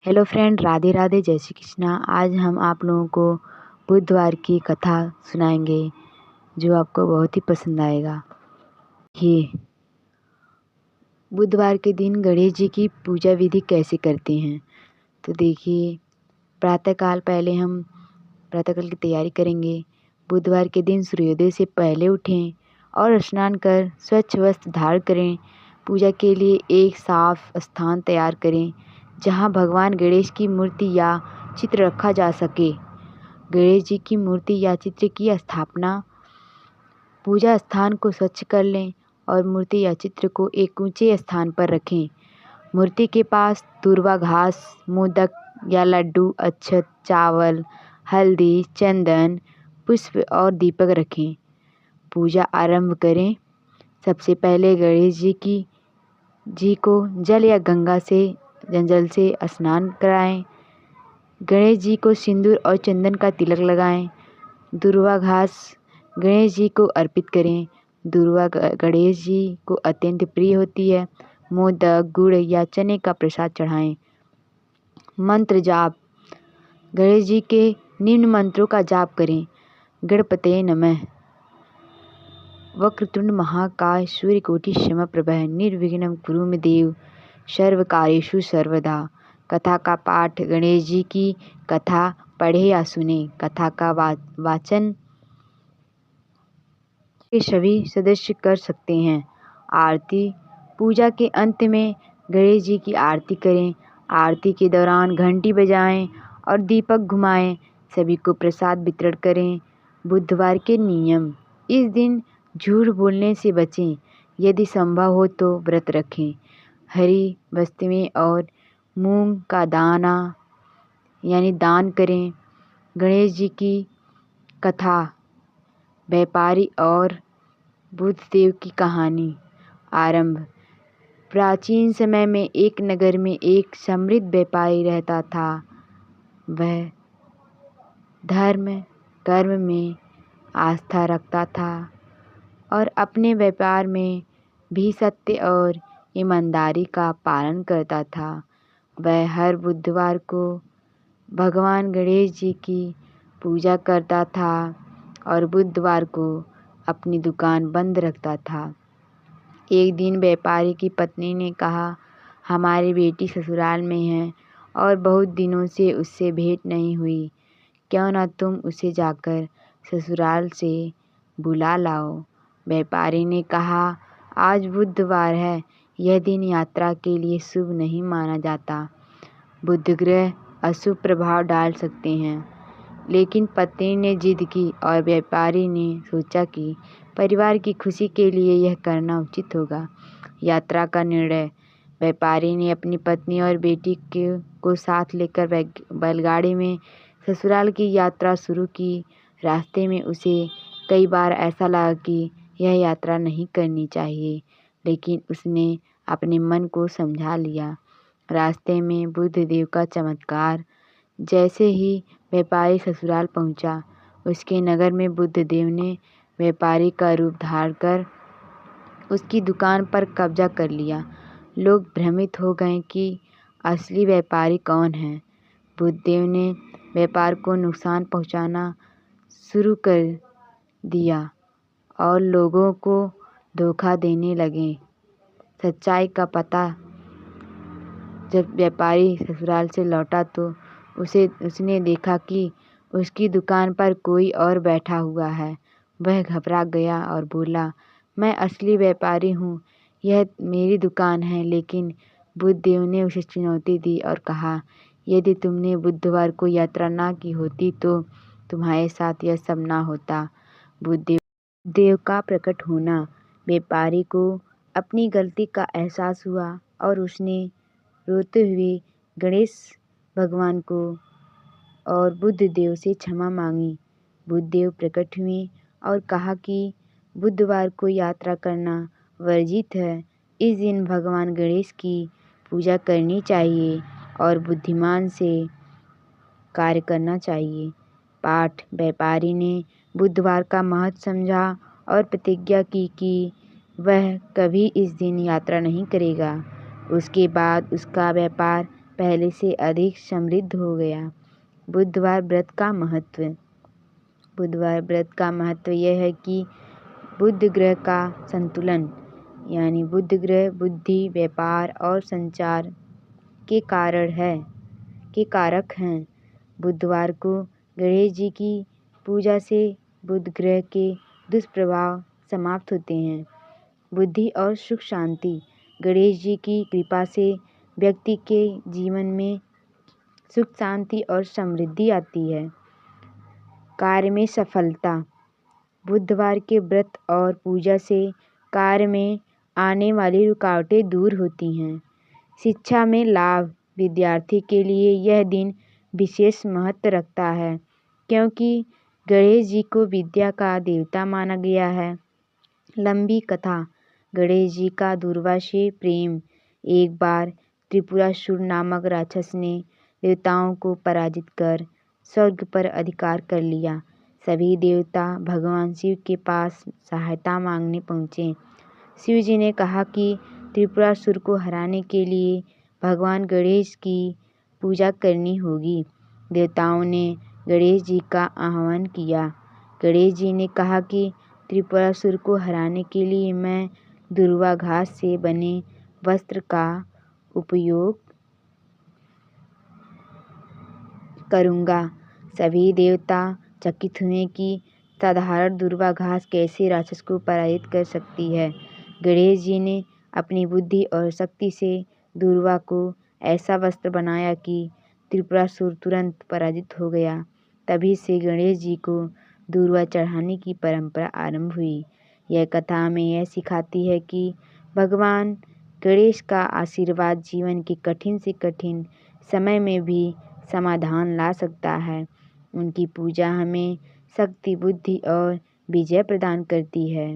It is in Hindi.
हेलो फ्रेंड, राधे राधे, जय श्री कृष्णा। आज हम आप लोगों को बुधवार की कथा सुनाएंगे जो आपको बहुत ही पसंद आएगा। ये बुधवार के दिन गणेश जी की पूजा विधि कैसे करते हैं। तो देखिए, प्रातःकाल पहले हम प्रातःकाल की तैयारी करेंगे। बुधवार के दिन सूर्योदय से पहले उठें और स्नान कर स्वच्छ वस्त्र धारण करें। पूजा के लिए एक साफ स्थान तैयार करें जहां भगवान गणेश की मूर्ति या चित्र रखा जा सके। गणेश जी की मूर्ति या चित्र की स्थापना पूजा स्थान को स्वच्छ कर लें और मूर्ति या चित्र को एक ऊंचे स्थान पर रखें। मूर्ति के पास दूर्वा घास, मोदक या लड्डू, अक्षत, चावल, हल्दी, चंदन, पुष्प और दीपक रखें। पूजा आरंभ करें। सबसे पहले गणेश जी को जल या गंगा से जल से स्नान कराएं। गणेश जी को सिंदूर और चंदन का तिलक लगाएं। दूर्वा घास गणेश जी को अर्पित करें। दूर्वा गणेश जी को अत्यंत प्रिय होती है। मोदक, गुड़ या चने का प्रसाद चढ़ाएं। मंत्र जाप गणेश जी के निम्न मंत्रों का जाप करें। गणपतये नमः। वक्रतुंड महाकाय, सूर्यकोटि समप्रभ, निर्विघ्नं कुरु मे देव, सर्वकार्येषु सर्वदा। कथा का पाठ गणेश जी की कथा पढ़े या सुने। कथा का वाचन के सभी सदस्य कर सकते हैं। आरती पूजा के अंत में गणेश जी की आरती करें। आरती के दौरान घंटी बजाएं और दीपक घुमाएं। सभी को प्रसाद वितरण करें। बुधवार के नियम इस दिन झूठ बोलने से बचें। यदि संभव हो तो व्रत रखें। हरी वस्तुएं और मूंग का दाना यानी दान करें। गणेश जी की कथा व्यापारी और बुद्धदेव की कहानी। आरंभ। प्राचीन समय में एक नगर में एक समृद्ध व्यापारी रहता था। वह धर्म कर्म में आस्था रखता था और अपने व्यापार में भी सत्य और ईमानदारी का पालन करता था। वह हर बुधवार को भगवान गणेश जी की पूजा करता था और बुधवार को अपनी दुकान बंद रखता था। एक दिन व्यापारी की पत्नी ने कहा, हमारी बेटी ससुराल में है और बहुत दिनों से उससे भेंट नहीं हुई। क्यों न तुम उसे जाकर ससुराल से बुला लाओ। व्यापारी ने कहा, आज बुधवार है, यह दिन यात्रा के लिए शुभ नहीं माना जाता। बुध ग्रह अशुभ प्रभाव डाल सकते हैं। लेकिन पत्नी ने जिद की और व्यापारी ने सोचा कि परिवार की खुशी के लिए यह करना उचित होगा। यात्रा का निर्णय। व्यापारी ने अपनी पत्नी और बेटी को साथ लेकर बैलगाड़ी में ससुराल की यात्रा शुरू की। रास्ते में उसे कई बार ऐसा लगा कि यह यात्रा नहीं करनी चाहिए, लेकिन उसने अपने मन को समझा लिया। रास्ते में बुद्धदेव का चमत्कार। जैसे ही व्यापारी ससुराल पहुंचा, उसके नगर में बुद्धदेव ने व्यापारी का रूप धारण कर उसकी दुकान पर कब्जा कर लिया। लोग भ्रमित हो गए कि असली व्यापारी कौन है। बुद्धदेव ने व्यापार को नुकसान पहुंचाना शुरू कर दिया और लोगों को धोखा देने लगे। सच्चाई का पता जब व्यापारी ससुराल से लौटा तो उसने देखा कि उसकी दुकान पर कोई और बैठा हुआ है। वह घबरा गया और बोला, मैं असली व्यापारी हूँ, यह मेरी दुकान है। लेकिन बुद्धदेव ने उसे चुनौती दी और कहा, यदि तुमने बुधवार को यात्रा ना की होती तो तुम्हारे साथ यह सब ना होता। बुद्धदेव का प्रकट होना। व्यापारी को अपनी गलती का एहसास हुआ और उसने रोते हुए गणेश भगवान को और बुद्धदेव से क्षमा मांगी। बुद्धदेव प्रकट हुए और कहा कि बुधवार को यात्रा करना वर्जित है। इस दिन भगवान गणेश की पूजा करनी चाहिए और बुद्धिमान से कार्य करना चाहिए। पाठ। व्यापारी ने बुधवार का महत्व समझा और प्रतिज्ञा की कि वह कभी इस दिन यात्रा नहीं करेगा। उसके बाद उसका व्यापार पहले से अधिक समृद्ध हो गया। बुधवार व्रत का महत्व। बुधवार व्रत का महत्व यह है कि बुध ग्रह का संतुलन, यानी बुध ग्रह बुद्धि, व्यापार और संचार के कारक हैं। बुधवार को गणेश जी की पूजा से बुध ग्रह के दुष्प्रभाव समाप्त होते हैं। बुद्धि और सुख शांति। गणेश जी की कृपा से व्यक्ति के जीवन में सुख शांति और समृद्धि आती है। कार्य में सफलता। बुधवार के व्रत और पूजा से कार्य में आने वाली रुकावटें दूर होती हैं। शिक्षा में लाभ। विद्यार्थी के लिए यह दिन विशेष महत्व रखता है क्योंकि गणेश जी को विद्या का देवता माना गया है। लंबी कथा। गणेश जी का दुर्वा से प्रेम। एक बार त्रिपुरासुर नामक राक्षस ने देवताओं को पराजित कर स्वर्ग पर अधिकार कर लिया। सभी देवता भगवान शिव के पास सहायता मांगने पहुँचे। शिव जी ने कहा कि त्रिपुरासुर को हराने के लिए भगवान गणेश की पूजा करनी होगी। देवताओं ने गणेश जी का आह्वान किया। गणेश जी ने कहा कि त्रिपुरासुर को हराने के लिए मैं दुर्वा घास से बने वस्त्र का उपयोग करूँगा। सभी देवता चकित हुए कि साधारण दुर्वा घास कैसे राक्षस को पराजित कर सकती है। गणेश जी ने अपनी बुद्धि और शक्ति से दुर्वा को ऐसा वस्त्र बनाया कि त्रिपुरासुर तुरंत पराजित हो गया। तभी से गणेश जी को दुर्वा चढ़ाने की परंपरा आरंभ हुई। यह कथा हमें यह सिखाती है कि भगवान गणेश का आशीर्वाद जीवन के कठिन से कठिन समय में भी समाधान ला सकता है। उनकी पूजा हमें शक्ति, बुद्धि और विजय प्रदान करती है।